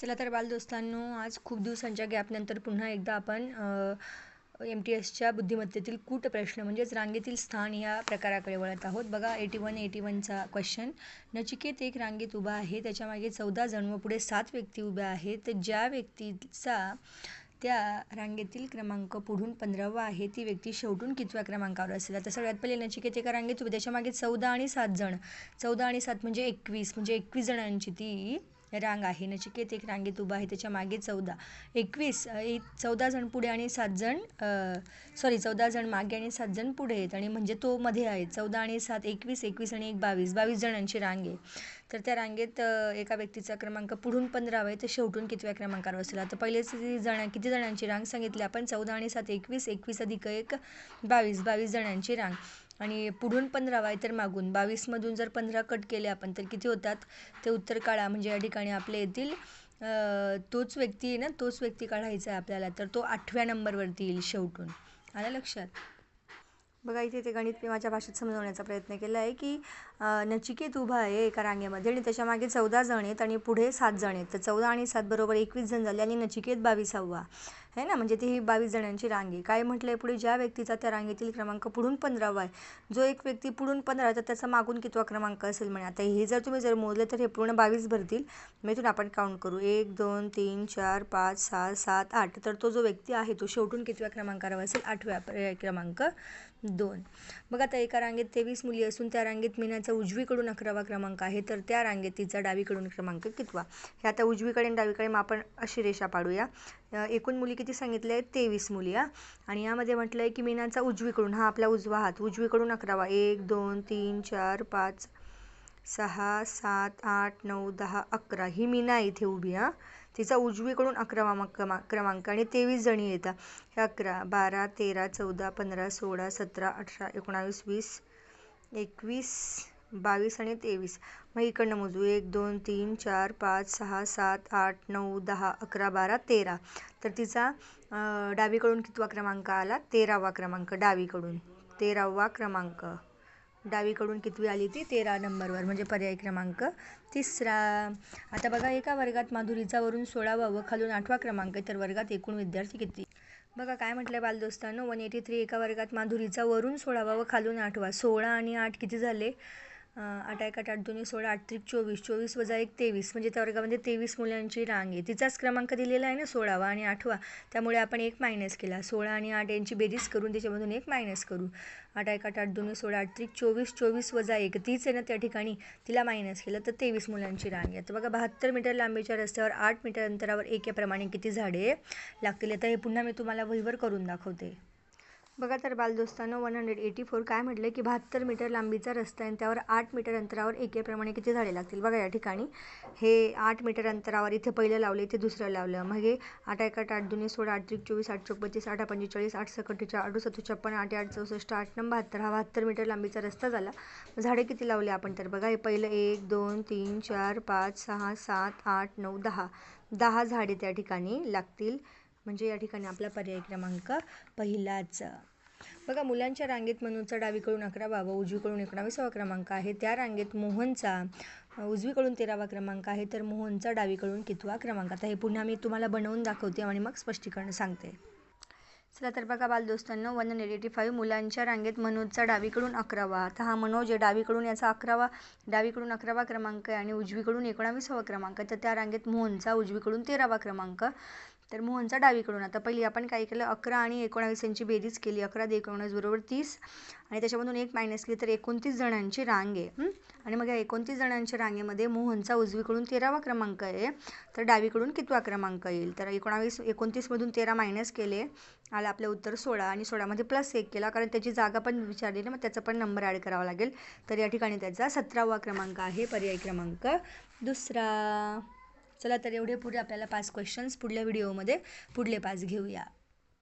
चला तर बालदोस्तांनो, आज खूप दिवसांच्या गॅपनंतर पुन्हा एकदा आपण MTSच्या बुद्धिमत्तेतील कूट प्रश्न म्हणजेच रांगेतील स्थान या प्रकाराकडे वळत आहोत. बघा 81चा क्वेश्चन. नचिकेत एक रांगेत उभा आहे, त्याच्यामागे 14 जण व पुढे 7 व्यक्ती उभ्या आहेत. तर ज्या व्यक्तीचा त्या रांगेतील क्रमांक पुढून 15वा आहे ती व्यक्ती शेवटून कितव्या क्रमांकावर असेल. तर सगळ्यात पहिले नचिकेत एका रांगेत उभे, त्याच्यामागे 14 आणि 7 जण. 14 आणि 7 म्हणजे 21, म्हणजे 21 जणांची ती रांग आहे. नचिकेत एक रांगेत उभा आहे, त्याच्या मागे 14 जण पुढे आणि 7 जण 14 जण मागे आणि 7 जण पुढे आहेत, आणि म्हणजे तो मध्ये आहे. 14 आणि 7 21 आणि 1 22 जणांची रांग आहे. तर त्या रांगेत एका व्यक्तीचा क्रमांक पुढून 15वा आहे, तर शेवटून कितव्या क्रमांकावर असेल. आता पहिलेच किती जणांची रांग सांगितली आपण. 14 आणि 7 21 अधिक 1 22 जणांची रांग, आणि पुढून 15वा आहे तर मागून 22मधून जर 15 कट केले आपण तर किती होतात ते उत्तर काढा. म्हणजे या ठिकाणी आपले येतील तोच व्यक्ती आहे ना, तोच व्यक्ती काढायचा आहे आपल्याला. तर तो 8व्या नंबरवरती येईल शेवटून. आलं लक्षात. बघा इथे ते गणित मी माझ्या भाषेत समजवण्याचा प्रयत्न केला आहे की नचिकेत उभा आहे एका रांगेमध्ये आणि त्याच्या मागे 14 जण आहेत आणि पुढे 7 जण आहेत. तर 14 आणि 7 बरोबर 21 जण झाले आणि नचिकेत 22वा आहे ना, म्हणजे ती ही 22 जणांची रांग आहे. काय म्हटलं आहे पुढे, ज्या व्यक्तीचा त्या रांगेतील क्रमांक पुढून 15वा आहे, जो एक व्यक्ती पुढून 15 तर त्याचा मागून कितवा क्रमांक असेल म्हणे. आता हे जर तुम्ही जर मोजले तर हे पूर्ण 22 भरतील. मग इथून आपण काउंट करू 1 2 3 4 5 6 7 8. तर तो जो व्यक्ती आहे तो शेवटून कितव्या क्रमांकावर असेल, 8व्या, क्रमांक 2. बघा आता एका रांगेत 23 मुली असून त्या रांगेत मीनाचा उजवीकडून 11वा क्रमांक आहे, तर त्या रांगेत तिचा डावीकडून क्रमांक कितवा. हे आता उजवीकडे आणि डावीकडे मग आपण अशी रेषा पाडूया. एकूण मुली किती सांगितले आहेत, 23 मुली. आणि यामध्ये म्हटलं आहे की मीनाचा उजवीकडून, हा आपला उजवा हात, उजवीकडून 11वा, 1 2 3 4 5 6 7 8 9 10 11 ही मीना इथे उभी. तिचा उजवीकडून 11वा क्रमांक आणि 23 जणी येतात. 11 12 13 14 15 16 17 18 19 20 21 22 आणि 23. मग इकडनं मोजू 1 2 3 4 5 6 7 8 9 10 11 12 13. तर तिचा डावीकडून कितवा क्रमांक आला, 13वा क्रमांक. डावीकडून 13वा क्रमांक, डावीकडून कितवी आली ती 13 नंबरवर, म्हणजे पर्याय क्रमांक 3. आता बघा एका वर्गात माधुरीचा वरून 16वा व खालून 8वा क्रमांक आहे, तर वर्गात एकूण विद्यार्थी किती. बघा काय म्हटलं बालदोस्तांनो, 183. एका वर्गात माधुरीचा वरून 16वा व खालून 8वा. 16 आणि 8 किती झाले, 8 1 8 2 16 8 3 24 24 वजा 1 23, म्हणजे त्या वर्गामध्ये 23 मुलांची रांग आहे. तिचाच क्रमांक दिलेला आहे ना 16वा आणि 8वा, त्यामुळे आपण 1 मायनस केला. 16 आणि 8 यांची बेरीज करून त्याच्यामधून 1 मायनस करू. 8 1 8 8 2 16 8 3 24 24 वजा 1 तीच आहे ना, त्या ठिकाणी तिला मायनस केलं तर 23 मुलांची रांग आहे. तर बघा 72 मीटर लांबीच्या रस्त्यावर 8 मीटर अंतरावर एकाप्रमाणे किती झाडे लागतील. तर हे पुन्हा मी तुम्हाला वहीवर करून दाखवते. बघा तर बालदोस्तांनो, 184 काय म्हटलं की 72 मीटर लांबीचा रस्ता आहे, त्यावर 8 मीटर अंतरावर एकेप्रमाणे किती झाडे लागतील. बघा या ठिकाणी हे 8 मीटर अंतरावर इथे पहिलं लावले, इथे दुसरं लावलं. मग हे 8 1 8 8 2 16 8 3 24 8 4 35 8 45 8 6 48 8 7 56 8 8 64 8 9 72. हा 72 मीटर लांबीचा रस्ता झाला. झाडे किती लावले आपण, तर बघा हे पहिलं 1 2 3 4 5 6 7 8 9 10 झाडे त्या ठिकाणी लागतील. म्हणजे या ठिकाणी आपला पर्याय क्रमांक पहिलाच. बघा मुलांच्या रांगेत मनूचा डावीकडून 11वा व उजवीकडून 19वा क्रमांक आहे. त्या रांगेत मोहनचा उजवीकडून 13वा क्रमांक आहे, तर मोहनचा डावीकडून कितवा क्रमांक. आता हे पुन्हा मी तुम्हाला बनवून दाखवते आणि मग स्पष्टीकरण सांगते. चला तर बघा बालदोस्तांनो, 185 मुलांच्या रांगेत मनोजचा डावीकडून 11वा. आता हा मनोज आहे, डावीकडून याचा डावीकडून 11वा क्रमांक आहे आणि उजवीकडून 19वा क्रमांक आहे. तर त्या रांगेत मोहनचा उजवीकडून 13वा क्रमांक, तर मोहनचा डावीकडून. आता पहिली आपण काय केलं, 11 आणि 19 यांची बेरीज केली. 11 + 19 बरोबर 30, आणि त्याच्यामधून 1 मायनस केली तर 29 जणांची रांग आहे. आणि मग या 29 जणांच्या रांगेमध्ये मोहनचा उजवीकडून 13वा क्रमांक आहे, तर डावीकडून कितवा क्रमांक येईल. तर 29मधून 13 मायनस केले, आलं आपलं उत्तर 16, आणि 16मध्ये +1 केला कारण त्याची जागा पण विचारली ना, मग त्याचा पण नंबर ॲड करावा लागेल. तर या ठिकाणी त्याचा 17वा क्रमांक आहे, पर्याय क्रमांक 2. चला तर एवढे पुढे आपल्याला 5 क्वेश्चन्स पुढल्या व्हिडिओमध्ये पुढले 5 घेऊया.